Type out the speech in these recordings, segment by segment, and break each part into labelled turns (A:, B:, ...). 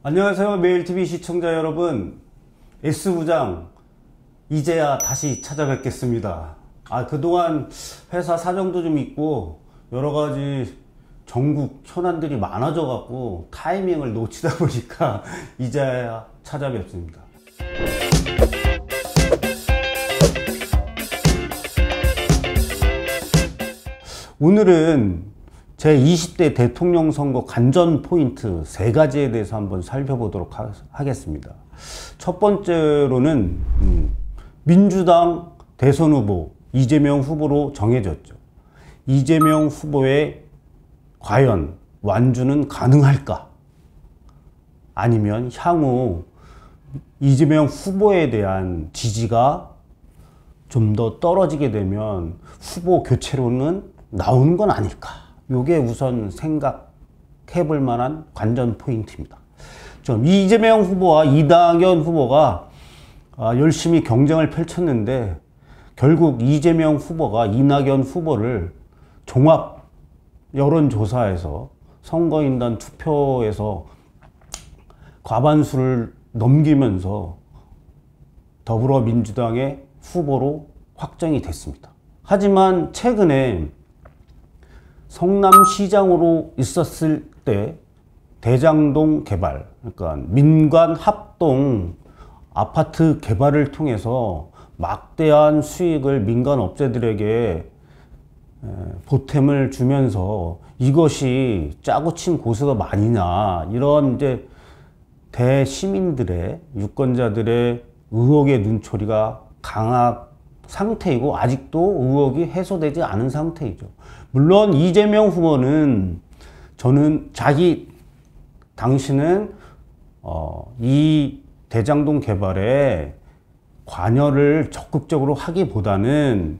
A: 안녕하세요. 매일TV 시청자 여러분, S부장 이제야 다시 찾아뵙겠습니다. 그동안 회사 사정도 좀 있고 여러가지 전국 현안들이 많아져 갖고 타이밍을 놓치다 보니까 이제야 찾아뵙습니다. 오늘은 제 20대 대통령 선거 관전 포인트 3가지에 대해서 한번 살펴보도록 하겠습니다. 첫 번째로는 민주당 대선 후보 이재명 후보로 정해졌죠. 이재명 후보의 과연 완주는 가능할까? 아니면 향후 이재명 후보에 대한 지지가 좀 더 떨어지게 되면 후보 교체로는 나오는 건 아닐까? 요게 우선 생각해 볼 만한 관전 포인트입니다. 좀 이재명 후보와 이낙연 후보가 열심히 경쟁을 펼쳤는데 결국 이재명 후보가 이낙연 후보를 종합 여론조사에서 선거인단 투표에서 과반수를 넘기면서 더불어민주당의 후보로 확정이 됐습니다. 하지만 최근에 성남시장으로 있었을 때 대장동 개발, 그러니까 민관 합동 아파트 개발을 통해서 막대한 수익을 민간 업체들에게 보탬을 주면서 이것이 짜고 친 고스톱 아니냐, 이런 이제 대시민들의 유권자들의 의혹의 눈초리가 강한 상태이고 아직도 의혹이 해소되지 않은 상태이죠. 물론 이재명 후보는 저는 당신은 이 대장동 개발에 관여를 적극적으로 하기보다는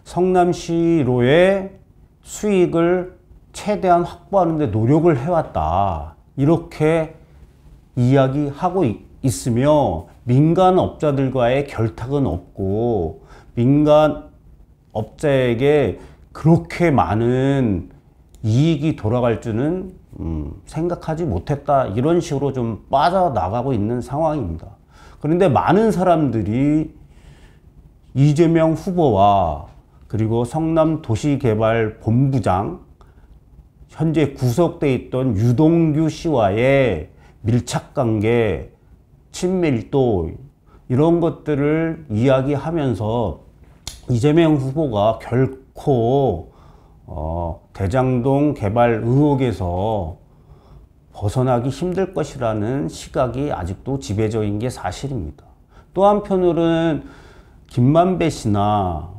A: 성남시로의 수익을 최대한 확보하는 데 노력을 해왔다, 이렇게 이야기하고 있으며 민간 업자들과의 결탁은 없고 민간 업자에게 그렇게 많은 이익이 돌아갈 줄은 생각하지 못했다, 이런 식으로 좀 빠져나가고 있는 상황입니다. 그런데 많은 사람들이 이재명 후보와 그리고 성남도시개발본부장 현재 구속돼 있던 유동규 씨와의 밀착관계, 친밀도, 이런 것들을 이야기하면서 이재명 후보가 결코 대장동 개발 의혹에서 벗어나기 힘들 것이라는 시각이 아직도 지배적인 게 사실입니다. 또 한편으로는 김만배 씨나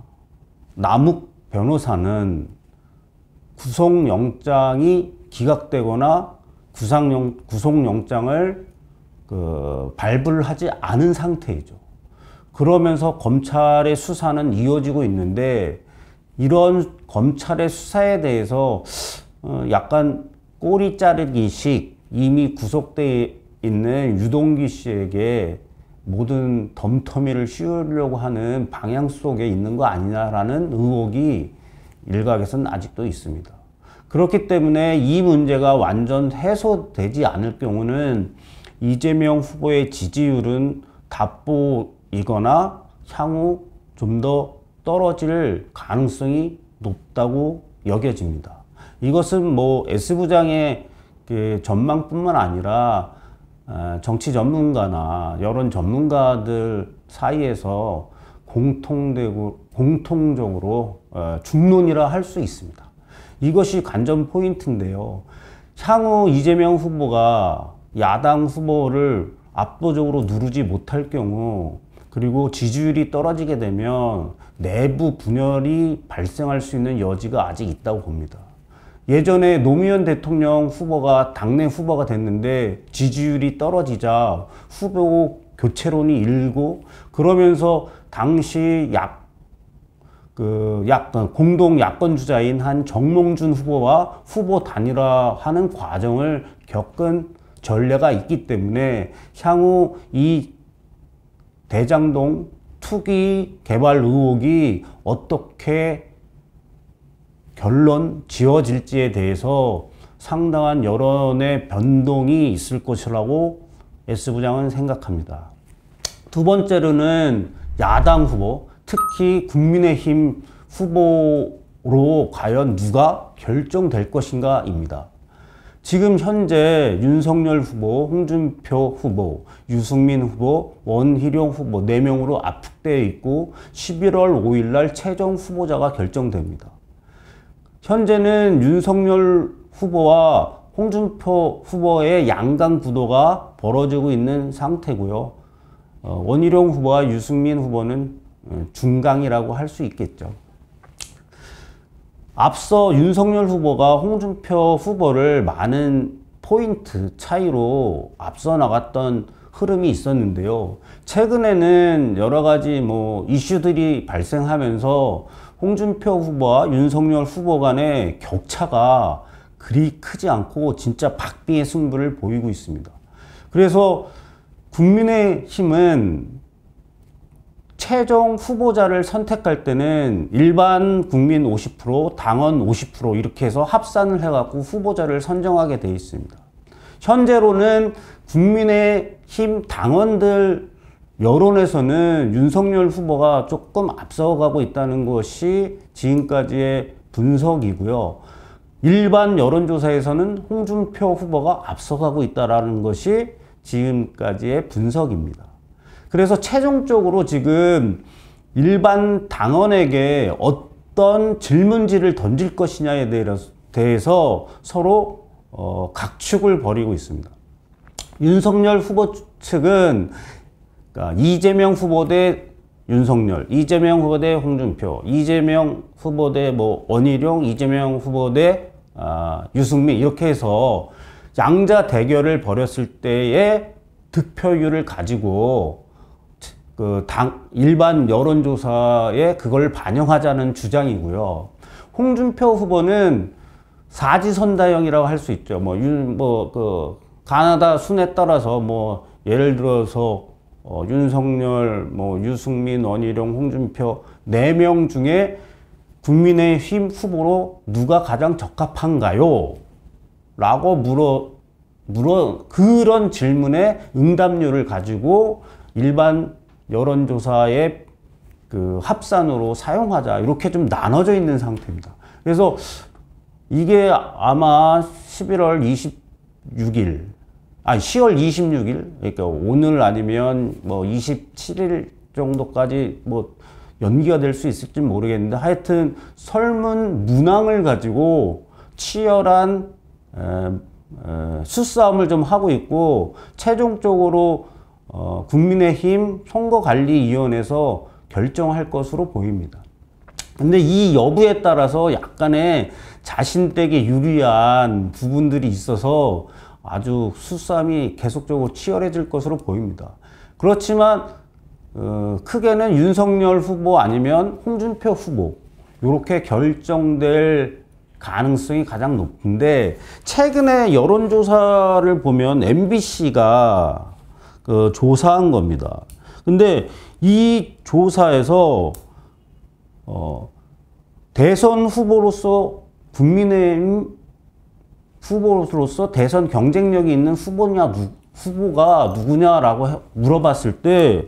A: 남욱 변호사는 구속영장이 기각되거나 구속영장을 발부를 하지 않은 상태이죠. 그러면서 검찰의 수사는 이어지고 있는데 이런 검찰의 수사에 대해서 약간 꼬리 자르기식 이미 구속되어 있는 유동규 씨에게 모든 덤터미를 씌우려고 하는 방향 속에 있는 거 아니냐라는 의혹이 일각에서는 아직도 있습니다. 그렇기 때문에 이 문제가 완전 해소되지 않을 경우는 이재명 후보의 지지율은 답보이거나 향후 좀 더 떨어질 가능성이 높다고 여겨집니다. 이것은 뭐 S부장의 전망뿐만 아니라 정치 전문가나 여론 전문가들 사이에서 공통적으로 중론이라 할 수 있습니다. 이것이 관전 포인트인데요. 향후 이재명 후보가 야당 후보를 압도적으로 누르지 못할 경우, 그리고 지지율이 떨어지게 되면 내부 분열이 발생할 수 있는 여지가 아직 있다고 봅니다. 예전에 노무현 대통령 후보가 당내 후보가 됐는데 지지율이 떨어지자 후보 교체론이 일고, 그러면서 당시 공동 야권 주자인 한 정몽준 후보와 후보 단일화하는 과정을 겪은 전례가 있기 때문에 향후 이 대장동 투기 개발 의혹이 어떻게 결론 지어질지에 대해서 상당한 여론의 변동이 있을 것이라고 S부장은 생각합니다. 두 번째로는 야당 후보, 특히 국민의힘 후보로 과연 누가 결정될 것인가입니다. 지금 현재 윤석열 후보, 홍준표 후보, 유승민 후보, 원희룡 후보 4명으로 압축되어 있고 11월 5일 날 최종 후보자가 결정됩니다. 현재는 윤석열 후보와 홍준표 후보의 양강 구도가 벌어지고 있는 상태고요. 원희룡 후보와 유승민 후보는 중강이라고 할 수 있겠죠. 앞서 윤석열 후보가 홍준표 후보를 많은 포인트 차이로 앞서 나갔던 흐름이 있었는데요. 최근에는 여러 가지 이슈들이 발생하면서 홍준표 후보와 윤석열 후보 간의 격차가 그리 크지 않고 진짜 박빙의 승부를 보이고 있습니다. 그래서 국민의힘은 최종 후보자를 선택할 때는 일반 국민 50%, 당원 50% 이렇게 해서 합산을 해갖고 후보자를 선정하게 되어 있습니다. 현재로는 국민의힘 당원들 여론에서는 윤석열 후보가 조금 앞서가고 있다는 것이 지금까지의 분석이고요. 일반 여론조사에서는 홍준표 후보가 앞서가고 있다는 것이 지금까지의 분석입니다. 그래서 최종적으로 지금 일반 당원에게 어떤 질문지를 던질 것이냐에 대해서 서로 각축을 벌이고 있습니다. 윤석열 후보 측은 그러니까 이재명 후보 대 윤석열, 이재명 후보 대 홍준표, 이재명 후보 대 원희룡, 이재명 후보 대 유승민 이렇게 해서 양자 대결을 벌였을 때의 득표율을 가지고 일반 여론조사에 그걸 반영하자는 주장이고요. 홍준표 후보는 사지선다형이라고 할 수 있죠. 가나다 순에 따라서 예를 들어서 윤석열, 유승민, 원희룡, 홍준표 4명 중에 국민의힘 후보로 누가 가장 적합한가요? 라고 그런 질문에 응답률을 가지고 일반 여론조사의 합산으로 사용하자 이렇게 좀 나눠져 있는 상태입니다. 그래서 이게 아마 10월 26일 그러니까 오늘 아니면 27일 정도까지 연기가 될 수 있을지 모르겠는데 하여튼 설문 문항을 가지고 치열한 수싸움을 좀 하고 있고 최종적으로 국민의힘 선거관리위원회에서 결정할 것으로 보입니다. 근데 이 여부에 따라서 약간의 자신에게 유리한 부분들이 있어서 아주 수싸움이 계속적으로 치열해질 것으로 보입니다. 그렇지만 크게는 윤석열 후보 아니면 홍준표 후보 이렇게 결정될 가능성이 가장 높은데 최근에 여론조사를 보면 MBC가 조사한 겁니다. 근데 이 조사에서 대선 후보로서 국민의힘 후보로서 대선 경쟁력이 있는 후보가 누구냐라고 물어봤을 때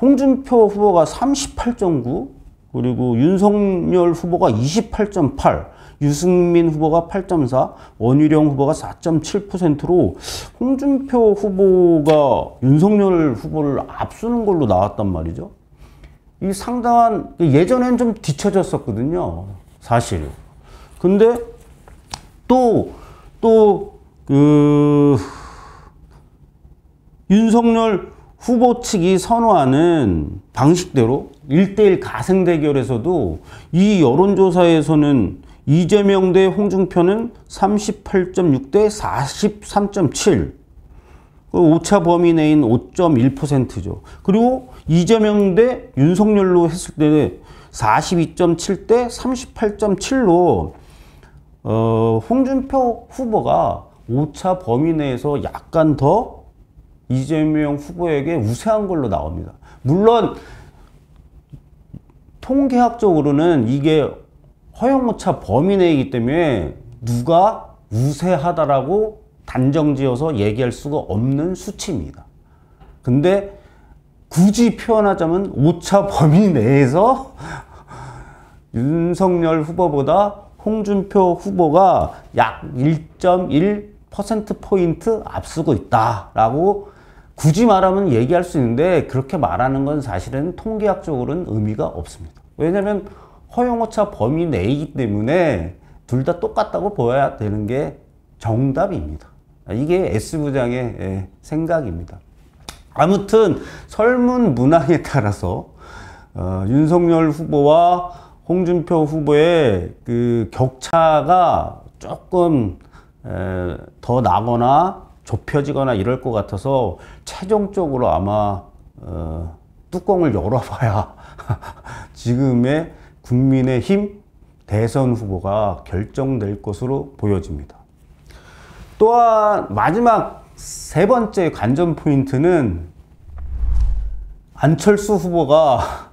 A: 홍준표 후보가 38.9 그리고 윤석열 후보가 28.8 유승민 후보가 8.4 원희룡 후보가 4.7%로 홍준표 후보가 윤석열 후보를 앞서는 걸로 나왔단 말이죠. 이 상당한 예전엔 좀 뒤처졌었거든요, 사실. 근데 윤석열 후보 측이 선호하는 방식대로 1대1 가승 대결에서도 이 여론조사에서는 이재명 대 홍준표는 38.6 대 43.7, 오차 범위 내인 5.1%죠. 그리고 이재명 대 윤석열로 했을 때 42.7 대 38.7로 홍준표 후보가 오차 범위 내에서 약간 더 이재명 후보에게 우세한 걸로 나옵니다. 물론 통계학적으로는 이게 허용오차 범위 내이기 때문에 누가 우세하다라고 단정지어서 얘기할 수가 없는 수치입니다. 근데 굳이 표현하자면 오차 범위 내에서 윤석열 후보보다 홍준표 후보가 약 1.1%포인트 앞서고 있다라고 굳이 말하면 얘기할 수 있는데, 그렇게 말하는 건 사실은 통계학적으로는 의미가 없습니다. 왜냐하면 허용오차 범위 내이기 때문에 둘 다 똑같다고 보여야 되는 게 정답입니다. 이게 S부장의 생각입니다. 아무튼 설문 문항에 따라서 윤석열 후보와 홍준표 후보의 그 격차가 조금 더 나거나 좁혀지거나 이럴 것 같아서 최종적으로 아마 뚜껑을 열어봐야 지금의 국민의힘 대선 후보가 결정될 것으로 보여집니다. 또한 마지막 세 번째 관전 포인트는 안철수 후보가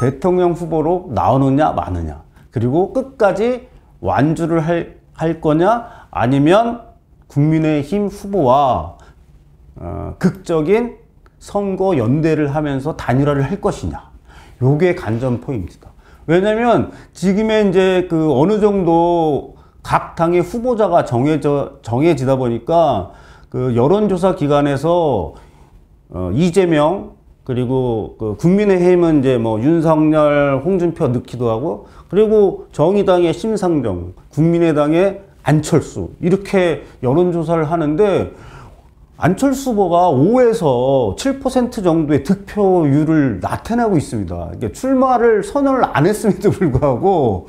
A: 대통령 후보로 나오느냐 마느냐, 그리고 끝까지 완주를 할 거냐, 아니면 국민의힘 후보와 극적인 선거 연대를 하면서 단일화를 할 것이냐, 요게 관전 포인트다. 왜냐면 지금의 이제 그 어느 정도 각 당의 후보자가 정해지다 보니까 그 여론조사 기관에서 이재명, 그리고 그 국민의힘은 이제 뭐 윤석열, 홍준표 넣기도 하고, 그리고 정의당의 심상정, 국민의당의 안철수, 이렇게 여론조사를 하는데 안철수 후보가 5에서 7% 정도의 득표율을 나타내고 있습니다. 그러니까 출마를 선언을 안 했음에도 불구하고,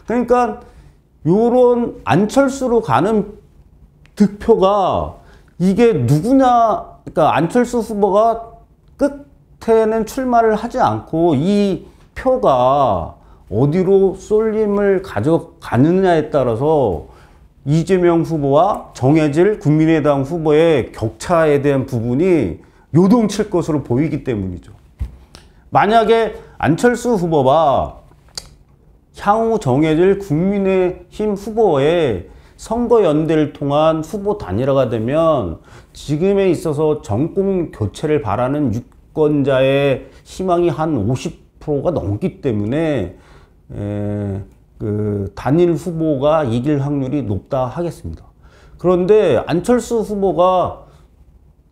A: 그러니까 요런 안철수로 가는 득표가 이게 누구냐, 그러니까 안철수 후보가 끝에는 출마를 하지 않고 이 표가 어디로 쏠림을 가져가느냐에 따라서 이재명 후보와 정해질 국민의당 후보의 격차에 대한 부분이 요동칠 것으로 보이기 때문이죠. 만약에 안철수 후보가 향후 정해질 국민의힘 후보의 선거연대를 통한 후보 단일화가 되면 지금에 있어서 정권 교체를 바라는 유권자의 희망이 한 50%가 넘기 때문에 그 단일 후보가 이길 확률이 높다 하겠습니다. 그런데 안철수 후보가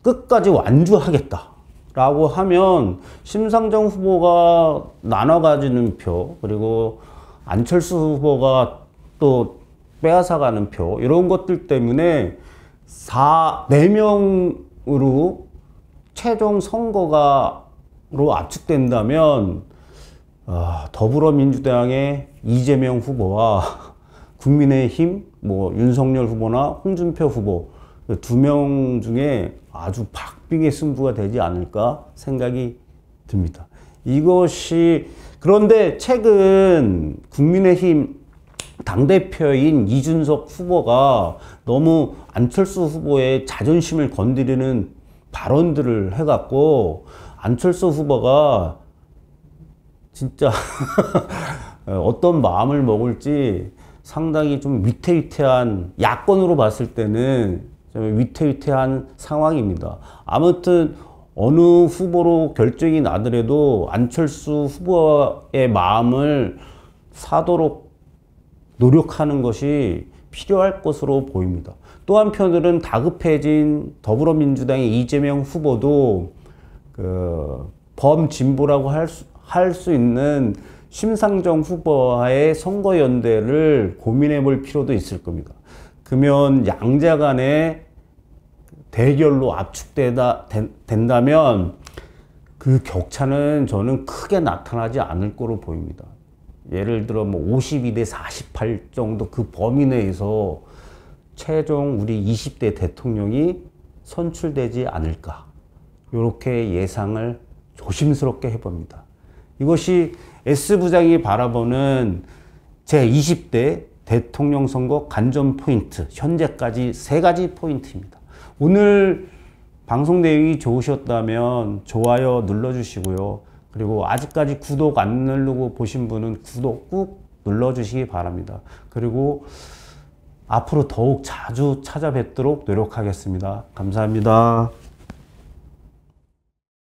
A: 끝까지 완주하겠다라고 하면 심상정 후보가 나눠 가지는 표, 그리고 안철수 후보가 또 빼앗아가는 표, 이런 것들 때문에 4명으로 최종 선거가로 압축된다면 더불어민주당의 이재명 후보와 국민의힘 뭐 윤석열 후보나 홍준표 후보 두 명 중에 아주 박빙의 승부가 되지 않을까 생각이 듭니다. 이것이, 그런데 최근 국민의힘 당대표인 이준석 후보가 너무 안철수 후보의 자존심을 건드리는 발언들을 해갖고 안철수 후보가 진짜 어떤 마음을 먹을지 상당히 좀 위태위태한, 야권으로 봤을 때는 좀 위태위태한 상황입니다. 아무튼 어느 후보로 결정이 나더라도 안철수 후보의 마음을 사도록 노력하는 것이 필요할 것으로 보입니다. 또 한편으로는 다급해진 더불어민주당의 이재명 후보도 그 범진보라고 할 수 있는 심상정 후보와의 선거연대를 고민해 볼 필요도 있을 겁니다. 그러면 양자 간의 대결로 압축된다면 그 격차는 저는 크게 나타나지 않을 거로 보입니다. 예를 들어 뭐 52대 48 정도 그 범위 내에서 최종 우리 20대 대통령이 선출되지 않을까, 이렇게 예상을 조심스럽게 해봅니다. 이것이 S부장이 바라보는 제20대 대통령 선거 관전 포인트, 현재까지 3가지 포인트입니다. 오늘 방송 내용이 좋으셨다면 좋아요 눌러주시고요. 그리고 아직까지 구독 안 누르고 보신 분은 구독 꾹 눌러주시기 바랍니다. 그리고 앞으로 더욱 자주 찾아뵙도록 노력하겠습니다. 감사합니다.